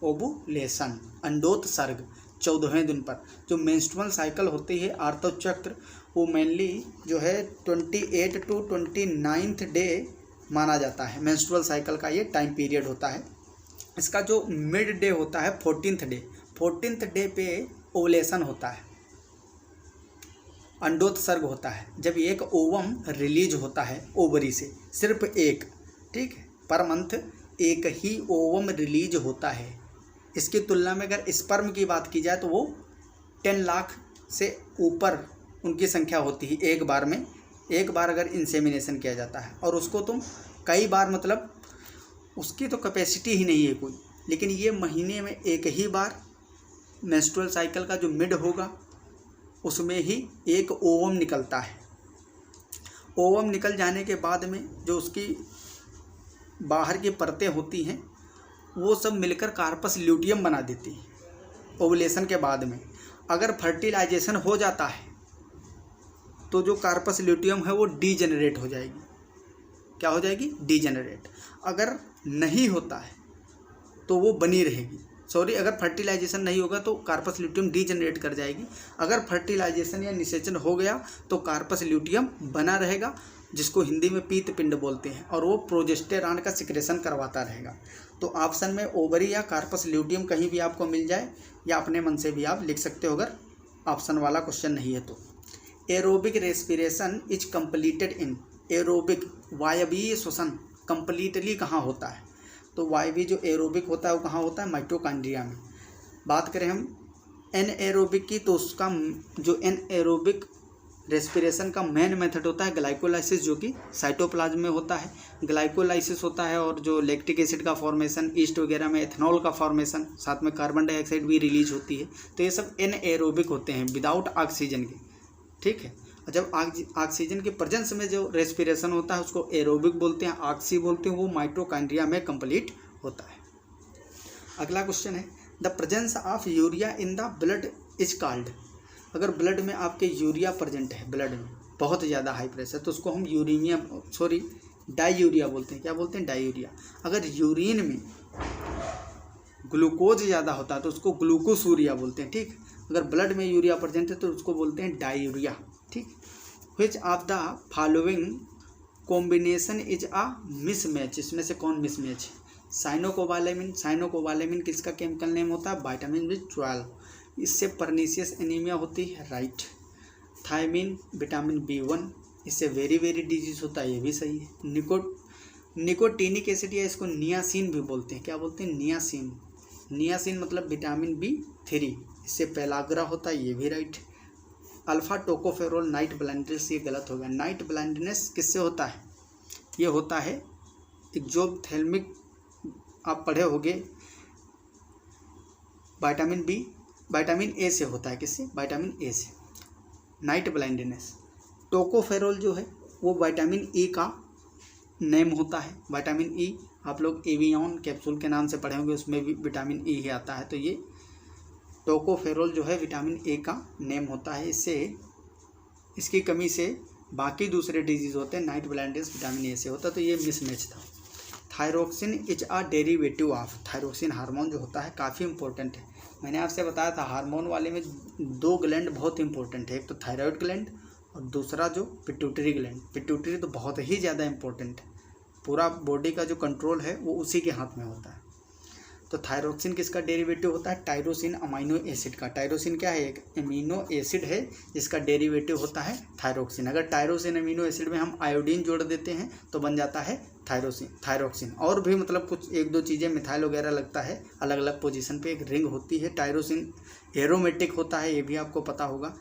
[SPEAKER 1] ओवुलेशन अंडोत्सर्ग 14वें दिन पर, जो मेंस्ट्रुअल साइकिल होती है आर्तचक्र, वो मेनली जो है 28 to 29th डे माना जाता है। मेंस्ट्रुअल साइकिल का ये टाइम पीरियड होता है। इसका जो मिड डे होता है 14th डे पे ओवुलेशन होता है, अंडोत्सर्ग होता है, जब एक ओवम रिलीज होता है ओवरी से, सिर्फ एक, ठीक है, पर मंथ एक ही ओवम रिलीज होता है। इसकी तुलना में अगर स्पर्म की बात की जाए तो वो 10 लाख से ऊपर उनकी संख्या होती है एक बार में, एक बार अगर इंसेमिनेशन किया जाता है। और उसको तुम कई बार, मतलब उसकी तो कैपेसिटी ही नहीं है कोई, लेकिन ये महीने में एक ही बार मेंस्ट्रुअल साइकिल का जो मिड होगा उसमें ही एक ओवम निकलता है। ओवम निकल जाने के बाद में जो उसकी बाहर की परतें होती हैं वो सब मिलकर कार्पस ल्यूटियम बना देती हैं। ओवुलेशन के बाद में अगर फर्टिलाइजेशन हो जाता है तो जो कार्पस ल्यूटियम है वो डीजेनरेट हो जाएगी। क्या हो जाएगी? डीजेनरेट। अगर नहीं होता है तो वो बनी रहेगी। सॉरी, अगर फर्टिलाइजेशन नहीं होगा तो कार्पस ल्यूटियम डीजनरेट कर जाएगी। अगर फर्टिलाइजेशन या निषेचन हो गया तो कार्पस ल्यूटियम बना रहेगा, जिसको हिंदी में पीत पिंड बोलते हैं, और वो प्रोजेस्टेरॉन का सिक्रेशन करवाता रहेगा। तो ऑप्शन में ओवरी या कार्पस ल्यूटियम कहीं भी आपको मिल जाए, या अपने मन से भी आप लिख सकते हो अगर ऑप्शन वाला क्वेश्चन नहीं है तो। Aerobic respiration is completed in, aerobic वायवीय श्वसन कंप्लीटली कहाँ होता है? तो वायवीय जो एरोबिक होता है वो कहाँ होता है? माइटोकॉन्ड्रिया में। बात करें हम एन एरोबिक की, तो उसका जो एन एरोबिक रेस्पिरेशन का मेन मेथड होता है ग्लाइकोलाइसिस, जो कि साइटोप्लाज्म में होता है। ग्लाइकोलाइसिस होता है और जो लैक्टिक एसिड का फॉर्मेशन, ईस्ट वगैरह में एथेनॉल का फॉर्मेशन, साथ में कार्बन डाइऑक्साइड भी रिलीज होती है। तो ये सब एन एरोबिक होते हैं विदाउट ऑक्सीजन के, ठीक है। और जब ऑक्सीजन के प्रेजेंस में जो रेस्पिरेशन होता है उसको एरोबिक बोलते हैं, ऑक्सी बोलते हैं, वो माइटोकॉन्ड्रिया में कंप्लीट होता है। अगला क्वेश्चन है the presence of urea in the blood is called, अगर ब्लड में आपके यूरिया प्रेजेंट है, ब्लड में बहुत ज़्यादा हाई प्रेशर, तो उसको हम डायूरिया बोलते हैं। क्या बोलते हैं? डायूरिया। अगर यूरिन में ग्लूकोज ज़्यादा होता है तो उसको ग्लूकोसूरिया बोलते हैं, ठीक। अगर ब्लड में यूरिया प्रेजेंट है तो उसको बोलते हैं डायूरिया, ठीक। Which of the following combination is a mismatch, इसमें से कौन मिसमैच है? साइनोकोबालेमिन, साइनोकोबालेमिन किसका केमिकल नेम होता है? विटामिन B12, इससे परनीशियस एनीमिया होती है, राइट। थायमिन विटामिन B1, इससे वेरी वेरी डिजीज होता है, ये भी सही है। निकोटीनिक एसिड, या इसको नियासिन भी बोलते हैं। क्या बोलते हैं? नियासिन। नियासिन मतलब विटामिन B3, इससे पेलाग्रा होता है, ये भी right. Alpha tocopherol night blindness, ये गलत हो गया। नाइट ब्लाइंडनेस किससे होता है? ये होता है एक्सोप्थेल्मिक, आप पढ़े होंगे, विटामिन ए से होता है। किससे? विटामिन ए से, नाइट ब्लाइंडनेस। टोकोफेरोल जो है वो विटामिन ई का नेम होता है। विटामिन ई आप लोग एवियन कैप्सूल के नाम से पढ़े होंगे, उसमें भी विटामिन ई ही आता है। तो ये टोकोफेरोल जो है विटामिन ए का नेम होता है। इससे, इसकी कमी से बाकी दूसरे डिजीज़ होते हैं, नाइट ब्लाइंडनेस विटामिन ए से होता है। तो ये मिसमैच था। Thyroxine is a derivative of, thyroxine hormone जो होता है काफ़ी इंपॉर्टेंट है। मैंने आपसे बताया था हार्मोन वाले में दो ग्लैंड बहुत इंपॉर्टेंट है, एक तो थायराइड ग्लैंड और दूसरा जो पिट्यूटरी ग्लैंड। पिट्यूटरी तो बहुत ही ज़्यादा इंपॉर्टेंट है, पूरा बॉडी का जो कंट्रोल है वो उसी के हाथ में होता है। तो थायरोक्सिन किसका डेरिवेटिव होता है? टायरोसिन अमीनो एसिड का। टायरोसिन क्या है? एक अमीनो एसिड है जिसका डेरिवेटिव होता है थायरोक्सिन। अगर टायरोसिन अमीनो एसिड में हम आयोडीन जोड़ देते हैं तो बन जाता है थायरोक्सिन। और भी मतलब कुछ एक दो चीज़ें मिथाइल वगैरह लगता है, अलग अलग पोजीशन पे एक रिंग होती है। टायरोसिन एरोमेटिक होता है, ये भी आपको पता होगा।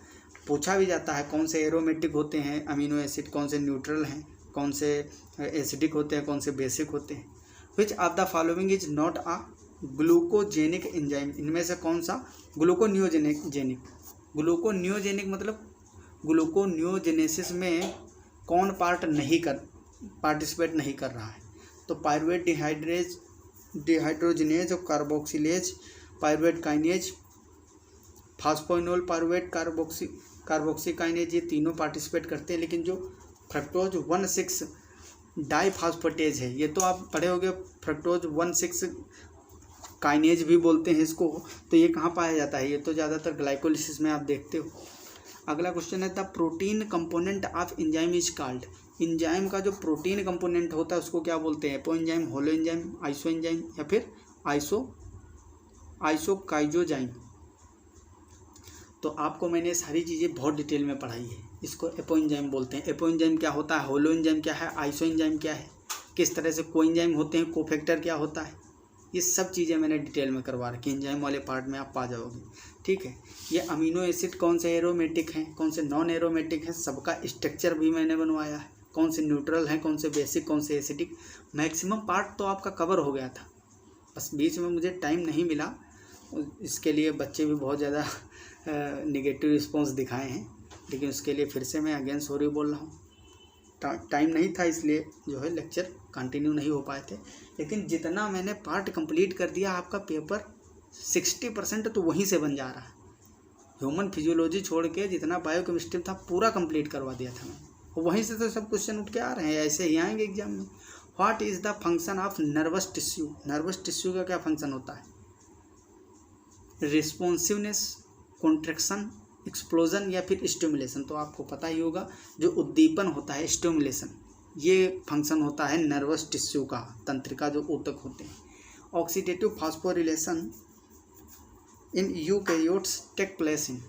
[SPEAKER 1] पूछा भी जाता है कौन से एरोमेटिक होते हैं अमीनो एसिड, कौन से न्यूट्रल हैं, कौन से एसिडिक होते हैं, कौन से बेसिक होते हैं। Which of the following is not a glucogenic enzyme, इनमें से कौन सा ग्लूकोनियोजेनिक। ग्लूकोनियोजेनिक मतलब ग्लूकोनियोजेनेसिस में कौन पार्टिसिपेट नहीं कर रहा है? तो पायरुवेट डिहाइड्रोजिनेज और carboxylase, pyruvate kinase, phosphoenol pyruvate, carboxy kinase, ये तीनों पार्टिसिपेट करते हैं। लेकिन जो फ्रक्टोज 1,6 डाइफॉस्फेटेज है, ये तो आप पढ़े होंगे, फ्रक्टोज 1,6 काइनेज भी बोलते हैं इसको। तो ये कहाँ पाया जाता है? ये तो ज़्यादातर ग्लाइकोलिसिस में आप देखते हो। अगला क्वेश्चन है the protein component of enzyme is called, enzyme का जो प्रोटीन कंपोनेंट होता है उसको क्या बोलते हैं? Apo enzyme, holo enzyme, iso enzyme, या फिर आइसोकाइजोजाइम। तो आपको मैंने सारी चीज़ें बहुत डिटेल में पढ़ाई है। इसको एपो एंजाइम बोलते हैं। एपो एंजाइम क्या होता है, होलो एंजाइम क्या है, आइसो एंजाइम क्या है, किस तरह से कोएंजाइम होते हैं, कोफैक्टर क्या होता है, ये सब चीज़ें मैंने डिटेल में करवा रखी। एंजाइम वाले पार्ट में आप पा जाओगे, ठीक है। ये अमीनो एसिड कौन से एरोमेटिक हैं, कौन से नॉन एरोमेटिक हैं, सबका स्ट्रक्चर भी मैंने बनवाया है। कौन से न्यूट्रल हैं, कौन से बेसिक, कौन से एसिडिक, मैक्सिमम पार्ट तो आपका कवर हो गया था। बस बीच में मुझे टाइम नहीं मिला, इसके लिए बच्चे भी बहुत ज़्यादा नेगेटिव रिस्पॉन्स दिखाए हैं, लेकिन उसके लिए फिर से मैं अगेन सॉरी बोल रहा हूँ। टाइम नहीं था इसलिए जो है लेक्चर कंटिन्यू नहीं हो पाए थे। लेकिन जितना मैंने पार्ट कंप्लीट कर दिया, आपका पेपर 60% तो वहीं से बन जा रहा है। ह्यूमन फिजियोलॉजी छोड़ के जितना बायोकेमिस्ट्री था पूरा कंप्लीट करवा दिया था मैं, और वहीं से तो सब क्वेश्चन उठ के आ रहे हैं, ऐसे ही आएंगे एग्जाम में। What is the function of nervous tissue, nervous tissue का क्या फंक्शन होता है? रिस्पॉन्सिवनेस, कॉन्ट्रैक्शन, एक्सप्लोजन या फिर स्टिमुलेशन। तो आपको पता ही होगा जो उद्दीपन होता है स्टिमुलेशन, ये फंक्शन होता है नर्वस टिश्यू का, तंत्रिका जो ऊतक होते हैं। Oxidative phosphorylation in eukaryotes take place in,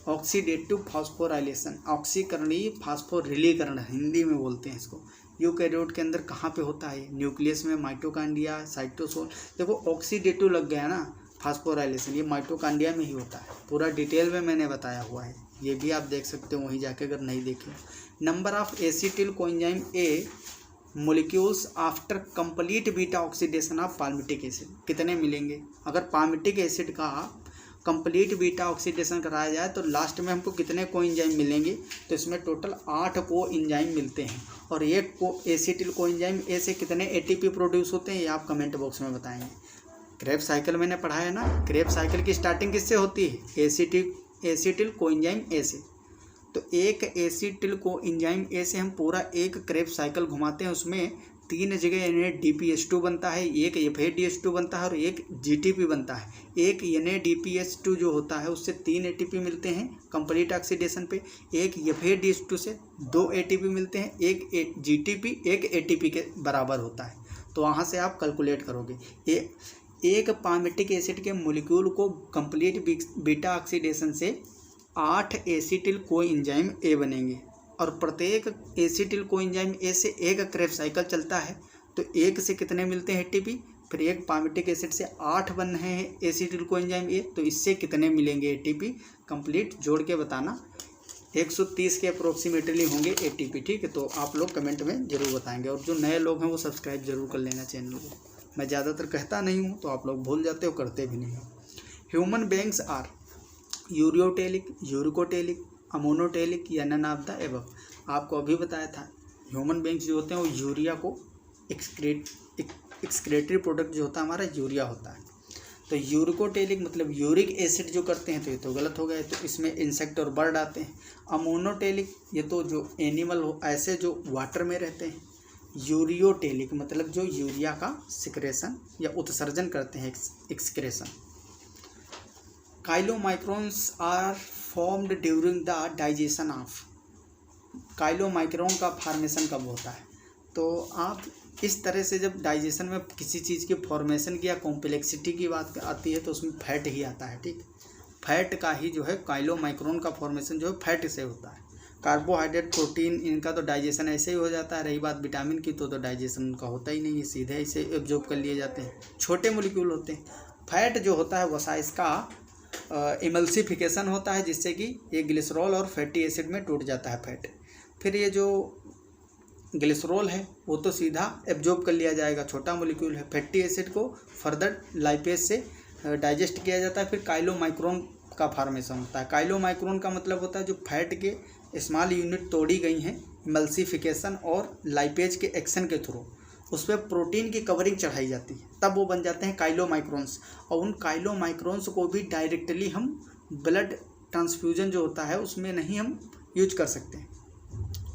[SPEAKER 1] oxidative phosphorylation, ऑक्सीकरणीय फास्फोरिलीकरण हिंदी में बोलते हैं इसको, यूकैरियोट के अंदर कहाँ पे होता है? न्यूक्लियस में, माइटोकॉन्ड्रिया, साइटोसोल। देखो ऑक्सीडेटिव लग गया ना, फास्फोराइलेशन ये माइटोकॉन्ड्रिया में ही होता है, पूरा डिटेल में मैंने बताया हुआ है, ये भी आप देख सकते हो वहीं जाके अगर नहीं देखे। Number of acetyl coenzyme A molecules after complete beta oxidation of palmitic acid, कितने मिलेंगे? अगर पाल्मिटिक एसिड का कंप्लीट बीटा ऑक्सीडेशन कराया जाए तो लास्ट में हमको कितने कोएंजाइम मिलेंगे? तो इसमें टोटल 8 कोएंजाइम मिलते हैं। और एक एसिटिल कोएंजाइम ए से कितने एटीपी प्रोड्यूस होते हैं ये आप कमेंट बॉक्स में बताएंगे। क्रेब्स साइकिल मैंने पढ़ा है ना, क्रेब्स साइकिल की स्टार्टिंग किससे होती है? एसिटिल कोएंजाइम ए से। तो एक एसिटिल कोएंजाइम ए से हम पूरा एक क्रेब्स साइकिल घुमाते हैं, उसमें 3 जगह NADPH2 बनता है, एक FADH2 बनता है और एक GTP बनता है। एक NADPH2 जो होता है उससे 3 ATP मिलते हैं कंप्लीट ऑक्सीडेशन पे, एक FADH2 से 2 ATP मिलते हैं, एक GTP 1 ATP के बराबर होता है। तो वहाँ से आप कैलकुलेट करोगे एक पाल्मिटिक एसिड के मोलिक्यूल को कंप्लीट बीटा ऑक्सीडेशन से 8 एसिटिल कोएंजाइम ए बनेंगे और प्रत्येक एसिटिल कोएंजाइम ए से एक क्रेब्स साइकिल चलता है। तो एक से कितने मिलते हैं एटीपी? फिर एक पाल्मिटिक एसिड से 8 बन रहे हैं एसिटिल कोएंजाइम ए, तो इससे कितने मिलेंगे एटीपी? कंप्लीट जोड़ के बताना। 130 के अप्रोक्सीमेटली होंगे एटीपी, ठीक है। तो आप लोग कमेंट में ज़रूर बताएंगे और जो नए लोग हैं वो सब्सक्राइब जरूर कर लेना चैनल को। मैं ज़्यादातर कहता नहीं हूँ तो आप लोग भूल जाते हो, करते भी नहीं हो। Human beings are ureotelic, uricotelic, ammonotelic या नन ऑफ द एबव। आपको अभी बताया था ह्यूमन बीइंग्स जो होते हैं वो यूरिया को एक्सक्रेटरी प्रोडक्ट जो होता है हमारा यूरिया होता है। तो यूरिकोटेलिक मतलब यूरिक एसिड जो करते हैं, तो ये तो गलत हो गया, तो इसमें इंसेक्ट और बर्ड आते हैं। अमोनोटेलिक ये तो जो एनिमल हो ऐसे जो वाटर में रहते हैं। यूरियोटेलिक मतलब जो यूरिया का सिक्रेशन या उत्सर्जन करते हैं, excretion. Chylomicrons are formed during the digestion of, chylomicron का फॉर्मेशन कब होता है? तो आप इस तरह से जब डाइजेशन में किसी चीज़ की फॉर्मेशन की या कॉम्प्लेक्सिटी की बात आती है तो उसमें फैट ही आता है, ठीक। फैट का ही जो है काइलोमाइक्रोन का फॉर्मेशन जो है फैट से होता है। कार्बोहाइड्रेट, प्रोटीन इनका तो डाइजेशन ऐसे ही हो जाता है। रही बात विटामिन की तो डाइजेशन उनका होता ही नहीं है, सीधे इसे एब्जॉर्ब कर लिए जाते हैं, छोटे मोलिक्यूल होते हैं। फैट जो होता है वसा इसका इमल्सिफिकेशन होता है जिससे कि ये ग्लिसरॉल और फैटी एसिड में टूट जाता है फैट। फिर ये जो ग्लिसरॉल है वो तो सीधा एब्जॉर्ब कर लिया जाएगा, छोटा मोलिक्यूल है। फैटी एसिड को फर्दर लाइपेज से डाइजेस्ट किया जाता है। फिर काइलोमाइक्रोन का फॉर्मेशन होता है। काइलोमाइक्रोन का मतलब होता है जो फैट के स्मॉल यूनिट तोड़ी गई हैं इमल्सिफिकेशन और लाइपेज के एक्शन के थ्रू, उस पर प्रोटीन की कवरिंग चढ़ाई जाती है, तब वो बन जाते हैं काइलोमाइक्रोन्स। और उन काइलोमाइक्रोन्स को भी डायरेक्टली हम ब्लड ट्रांसफ्यूजन जो होता है उसमें नहीं हम यूज कर सकते,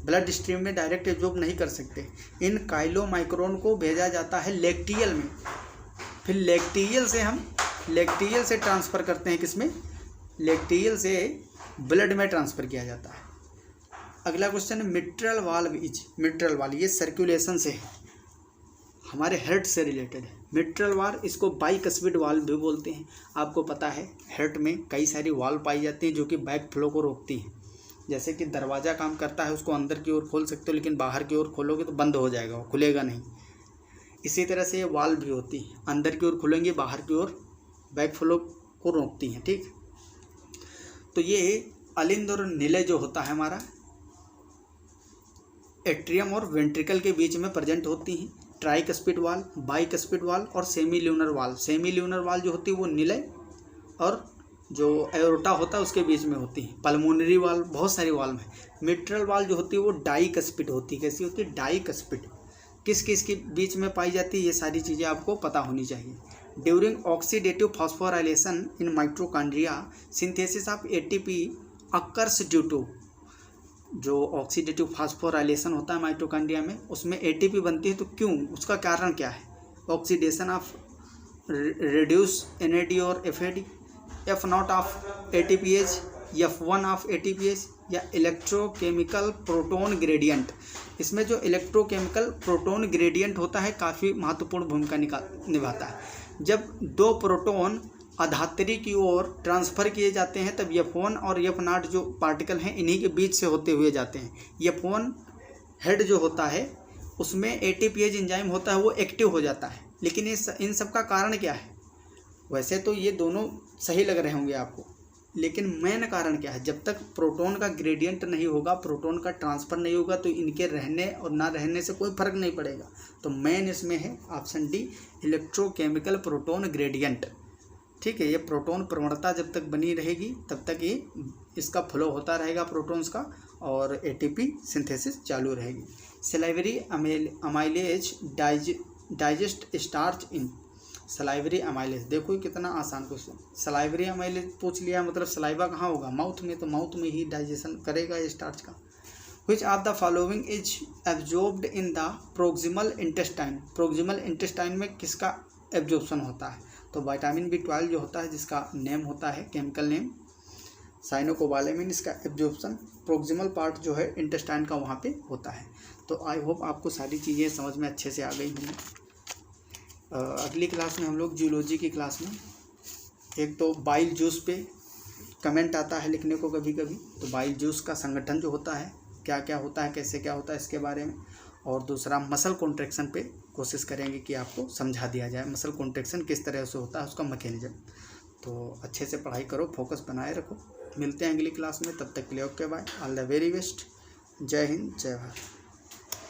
[SPEAKER 1] ब्लड स्ट्रीम में डायरेक्ट एब्जॉर्ब नहीं कर सकते। इन काइलोमाइक्रोन को भेजा जाता है लैक्टियल में, फिर लैक्टियल से ट्रांसफ़र करते हैं किसमें? लैक्टियल से ब्लड में ट्रांसफ़र किया जाता है। अगला क्वेश्चन है mitral valve is, mitral valve ये सर्कुलेशन से है, हमारे हार्ट से रिलेटेड है। मिट्रल वाल्व इसको बाइकस्पिड वाल्व भी बोलते हैं। आपको पता है हार्ट में कई सारी वाल्व पाई जाती हैं जो कि बैक फ्लो को रोकती हैं। जैसे कि दरवाज़ा काम करता है, उसको अंदर की ओर खोल सकते हो लेकिन बाहर की ओर खोलोगे तो बंद हो जाएगा, वो खुलेगा नहीं। इसी तरह से ये वाल्व भी होती है, अंदर की ओर खुलेंगे, बाहर की ओर बैक फ्लो को रोकती हैं, ठीक। तो ये अलिंद और निलय जो होता है हमारा एट्रियम और वेंट्रिकल के बीच में प्रेजेंट होती हैं। ट्राइकस्पिड वाल्व, बाइकस्पिड वाल्व और semi lunar valve. Semi lunar valve जो होती है वो निलय और जो एओर्टा होता है उसके बीच में होती है। पल्मोनरी वाल्व, बहुत सारी वाल्व है। मिट्रल वाल्व जो होती है वो डाइकस्पिड होती है। कैसी होती है? डाइकस्पिड। किस किस के बीच में पाई जाती है ये सारी चीज़ें आपको पता होनी चाहिए। During oxidative phosphorylation in mitochondria synthesis of ATP occurs due to, जो ऑक्सीडेटिव फास्फोराइलेशन होता है माइटोकॉन्ड्रिया में उसमें एटीपी बनती है, तो क्यों, उसका कारण क्या है? ऑक्सीडेशन ऑफ रिड्यूस NAD और FAD, F0 of ATPase, F1 of ATPase या इलेक्ट्रोकेमिकल प्रोटोन ग्रेडियंट। इसमें जो इलेक्ट्रोकेमिकल प्रोटोन ग्रेडियंट होता है काफ़ी महत्वपूर्ण भूमिका निभाता है। जब दो प्रोटोन अधातरी की ओर ट्रांसफ़र किए जाते हैं तब F1 और F0 जो पार्टिकल हैं इन्हीं के बीच से होते हुए जाते हैं। F1 हेड जो होता है उसमें ATPase एंजाइम होता है, वो एक्टिव हो जाता है। लेकिन इन सब का कारण क्या है? वैसे तो ये दोनों सही लग रहे होंगे आपको, लेकिन मेन कारण क्या है? जब तक प्रोटोन का ग्रेडियंट नहीं होगा, प्रोटोन का ट्रांसफ़र नहीं होगा, तो इनके रहने और ना रहने से कोई फ़र्क नहीं पड़ेगा। तो मेन इसमें है option D, electrochemical proton gradient. ठीक है, ये प्रोटोन प्रवणता जब तक बनी रहेगी तब तक ये इसका फ्लो होता रहेगा प्रोटॉन्स का, और ATP सिंथेसिस चालू रहेगी। Salivary amylase digest starch in salivary amylase. देखो कितना आसान क्वेश्चन। सलाइवरी अमाइलेज पूछ लिया, मतलब सलाइवा कहाँ होगा? माउथ में, तो माउथ में ही डाइजेशन करेगा ये स्टार्च का। Which of the following is absorbed in the proximal intestine. Proximal intestine में किसका एब्जॉर्प्शन होता है? तो विटामिन B12 जो होता है, जिसका नेम होता है केमिकल नेम साइनोकोबालेमिन, इसका एब्जॉर्प्शन प्रोक्सिमल पार्ट जो है इंटेस्टाइन का वहाँ पे होता है। तो आई होप आपको सारी चीज़ें समझ में अच्छे से आ गई होंगी। अगली क्लास में हम लोग जूलॉजी की क्लास में, एक तो बाइल जूस पे कमेंट आता है लिखने को कभी कभी, तो बाइल जूस का संगठन जो होता है, क्या क्या होता है, कैसे क्या होता है, इसके बारे में। और दूसरा मसल कॉन्ट्रैक्शन पे कोशिश करेंगे कि आपको समझा दिया जाए मसल कॉन्ट्रैक्शन किस तरह से होता है, उसका मैकेनिज्म। तो अच्छे से पढ़ाई करो, फोकस बनाए रखो। मिलते हैं अगली क्लास में, तब तक के लिए okay bye, all the very best. जय हिंद, जय भारत।